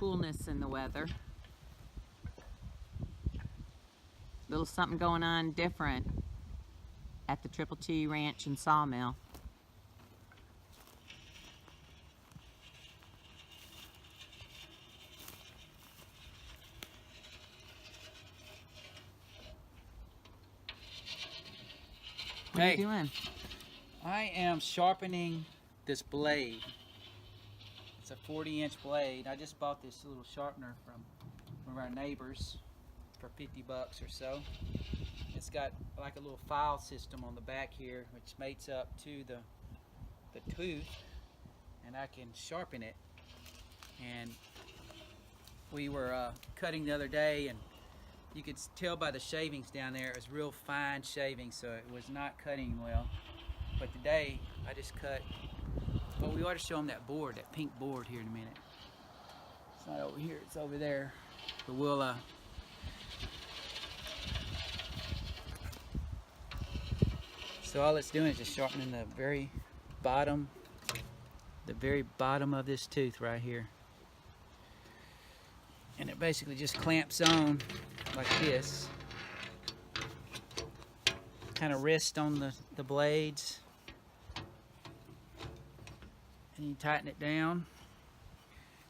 coolness in the weather. Little something going on different at the T Ranch and Sawmill. What are you doing? I am sharpening this blade. It's a 40-inch blade. I just bought this little sharpener from one of our neighbors for 50 bucks or so. It's got like a little file system on the back here which mates up to the tooth, and I can sharpen it. And we were cutting the other day, and you could tell by the shavings down there it was real fine shavings, so it was not cutting well. But today I just cut. Well, we ought to show them that board, that pink board, here in a minute. It's not over here, it's over there. But we'll so all it's doing is just sharpening the very bottom of this tooth right here. And it basically just clamps on like this. Kind of rest on the blades. And you tighten it down.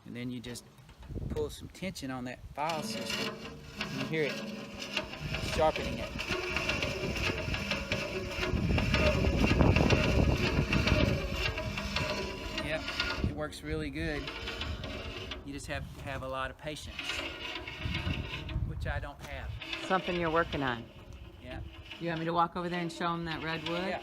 And then you just pull some tension on that file system. And you hear it sharpening it. Yep, it works really good. You just have to have a lot of patience, which I don't have. Something you're working on. Yeah. You want me to walk over there and show them that redwood? Yeah.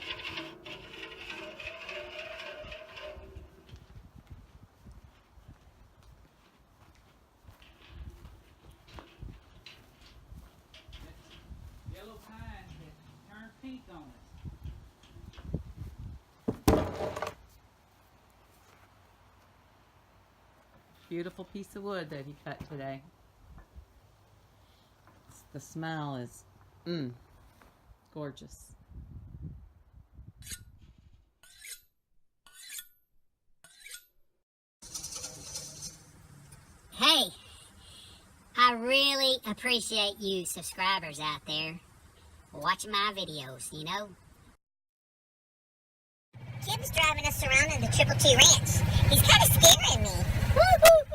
Yellow pine that turned pink on us. Beautiful piece of wood that he cut today. The smell is gorgeous. Hey, I really appreciate you subscribers out there watching my videos, you know. Jim's driving us around in the T Ranch. He's kind of scaring me. Woo-hoo!